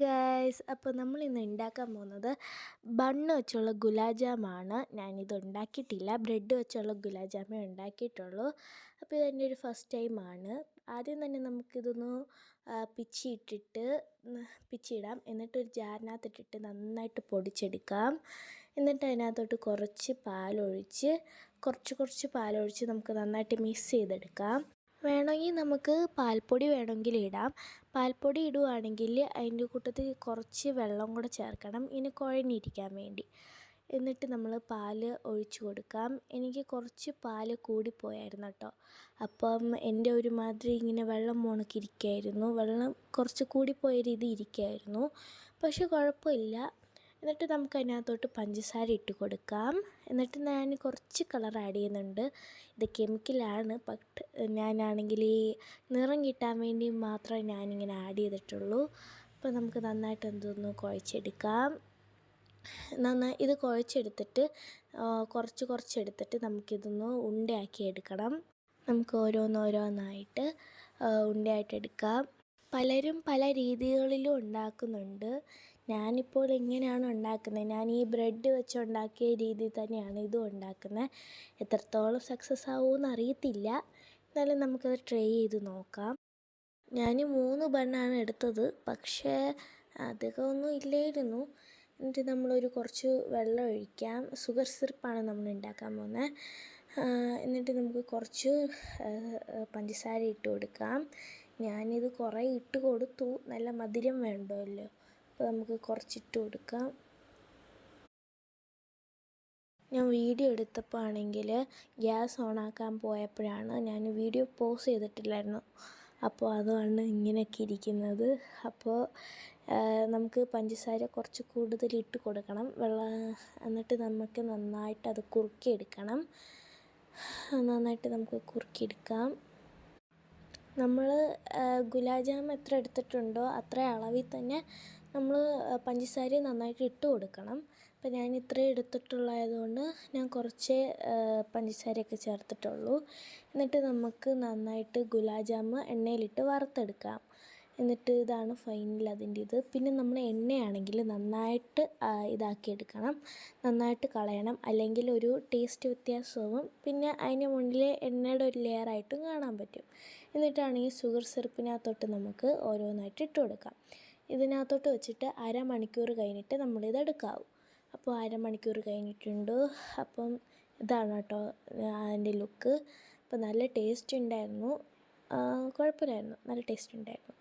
Guys, അപ്പോൾ നമ്മൾ ഇന്ന് ഉണ്ടാക്കാൻ പോകുന്നത് ബണ്ണ് വെച്ചുള്ള ഗുലാബ് ജാമാണ്. ഞാനിത് ഉണ്ടാക്കിയിട്ടില്ല, ബ്രെഡ് വെച്ചുള്ള ഗുലാബ് ജാമേ ഉണ്ടാക്കിയിട്ടുള്ളൂ. അപ്പോൾ ഇതെൻ്റെ ഒരു ഫസ്റ്റ് ടൈമാണ്. ആദ്യം തന്നെ നമുക്കിതൊന്ന് പിച്ചിയിടാം. എന്നിട്ടൊരു ജാറിനകത്തിട്ടിട്ട് നന്നായിട്ട് പൊടിച്ചെടുക്കാം. എന്നിട്ട് അതിനകത്തോട്ട് കുറച്ച് പാലൊഴിച്ച് നമുക്ക് നന്നായിട്ട് മിക്സ് ചെയ്തെടുക്കാം. വേണമെങ്കിൽ നമുക്ക് പാൽപ്പൊടി വേണമെങ്കിൽ ഇടാം. പാൽപ്പൊടി ഇടുവാണെങ്കിൽ അതിൻ്റെ കൂട്ടത്തിൽ കുറച്ച് വെള്ളം കൂടെ ചേർക്കണം, ഇനി കുഴഞ്ഞിരിക്കാൻ വേണ്ടി. എന്നിട്ട് നമ്മൾ പാൽ ഒഴിച്ച് കൊടുക്കാം. എനിക്ക് കുറച്ച് പാൽ കൂടിപ്പോയായിരുന്നു കേട്ടോ. അപ്പം എൻ്റെ ഒരുമാതിരി ഇങ്ങനെ വെള്ളം മുണക്കിരിക്കുകയായിരുന്നു, വെള്ളം കുറച്ച് കൂടിപ്പോയ രീതി ഇരിക്കുകയായിരുന്നു. പക്ഷെ കുഴപ്പമില്ല. എന്നിട്ട് നമുക്ക് അതിനകത്തോട്ട് പഞ്ചസാര ഇട്ട് കൊടുക്കാം. എന്നിട്ട് ഞാൻ കുറച്ച് കളർ ആഡ് ചെയ്യുന്നുണ്ട്. ഇത് കെമിക്കലാണ്, ബട്ട് ഞാനാണെങ്കിൽ ഈ നിറം കിട്ടാൻ വേണ്ടി മാത്രമേ ഞാനിങ്ങനെ ആഡ് ചെയ്തിട്ടുള്ളൂ. അപ്പോൾ നമുക്ക് നന്നായിട്ട് എന്തൊന്ന് കുഴച്ചെടുക്കാം. ഇത് കുഴച്ചെടുത്തിട്ട് കുറച്ചെടുത്തിട്ട് നമുക്കിതൊന്ന് ഉണ്ടയാക്കി എടുക്കണം. നമുക്ക് ഓരോന്നായിട്ട് ഉണ്ടയായിട്ട് എടുക്കാം. പലരും പല രീതികളിലും ഉണ്ടാക്കുന്നുണ്ട്. ഞാനിപ്പോൾ എങ്ങനെയാണ് ഉണ്ടാക്കുന്നത്, ഞാൻ ഈ ബ്രെഡ് വെച്ചുണ്ടാക്കിയ രീതിയിൽ തന്നെയാണ് ഇതും ഉണ്ടാക്കുന്നത്. എത്രത്തോളം സക്സസ് ആവുമെന്ന് അറിയത്തില്ല, എന്നാലും നമുക്കത് ട്രൈ ചെയ്ത് നോക്കാം. ഞാൻ 3 ബണ്ണാണ് എടുത്തത്, പക്ഷേ അധികമൊന്നും ഇല്ലായിരുന്നു. എന്നിട്ട് നമ്മളൊരു കുറച്ച് വെള്ളം ഒഴിക്കാം. ഷുഗർ സിറപ്പാണ് നമ്മൾ ഉണ്ടാക്കാൻ പോകുന്നത്. എന്നിട്ട് നമുക്ക് കുറച്ച് പഞ്ചസാര ഇട്ട് കൊടുക്കാം. ഞാനിത് കുറേ ഇട്ട് കൊടുത്തു, നല്ല മധുരം വേണ്ടമല്ലോ, അപ്പോൾ നമുക്ക് കുറച്ചിട്ട് കൊടുക്കാം. ഞാൻ വീഡിയോ എടുത്തപ്പോൾ ആണെങ്കിൽ ഗ്യാസ് ഓണാക്കാൻ പോയപ്പോഴാണ്, ഞാൻ വീഡിയോ പോസ് ചെയ്തിട്ടില്ലായിരുന്നു, അപ്പോൾ അതാണ് ഇങ്ങനെയൊക്കെ ഇരിക്കുന്നത്. അപ്പോൾ നമുക്ക് പഞ്ചസാര കുറച്ച് കൂടുതൽ ഇട്ട് കൊടുക്കണം എന്നിട്ട് നമുക്ക് നന്നായിട്ട് അത് കുറുക്കിയെടുക്കണം. നന്നായിട്ട് നമുക്ക് കുറുക്കിയെടുക്കാം. നമ്മൾ ഗുലാബ് ജാം എത്ര എടുത്തിട്ടുണ്ടോ അത്ര അളവിൽ തന്നെ നമ്മൾ പഞ്ചസാര നന്നായിട്ട് ഇട്ട് കൊടുക്കണം. അപ്പോൾ ഞാൻ ഇത്രയും എടുത്തിട്ടുള്ളതുകൊണ്ട് ഞാൻ കുറച്ച് പഞ്ചസാരയൊക്കെ ചേർത്തിട്ടുള്ളൂ. എന്നിട്ട് നമുക്ക് നന്നായിട്ട് ഗുലാബ് ജാം എണ്ണയിലിട്ട് വറുത്തെടുക്കാം. എന്നിട്ട് ഇതാണ് ഫൈനൽ അതിൻ്റെ ഇത്. പിന്നെ നമ്മൾ എണ്ണയാണെങ്കിൽ നന്നായിട്ട് ഇതാക്കിയെടുക്കണം, നന്നായിട്ട് കളയണം, അല്ലെങ്കിൽ ഒരു ടേസ്റ്റ് വ്യത്യാസവും. പിന്നെ അതിന് മുന്നിൽ എണ്ണയുടെ ഒരു ലെയറായിട്ടും കാണാൻ പറ്റും. എന്നിട്ടാണ് ഈ ഷുഗർ സിറപ്പിനകത്തോട്ട് നമുക്ക് ഓരോന്നായിട്ട് ഇട്ട് കൊടുക്കാം. ഇതിനകത്തോട്ട് വെച്ചിട്ട് അരമണിക്കൂർ കഴിഞ്ഞിട്ട് നമ്മളിതെടുക്കാവും. അപ്പോൾ അരമണിക്കൂർ കഴിഞ്ഞിട്ടുണ്ട്. അപ്പം ഇതാണ് കേട്ടോ അതിൻ്റെ ലുക്ക്. അപ്പോൾ നല്ല ടേസ്റ്റ് ഉണ്ടായിരുന്നു, കുഴപ്പമില്ലായിരുന്നു, നല്ല ടേസ്റ്റ് ഉണ്ടായിരുന്നു.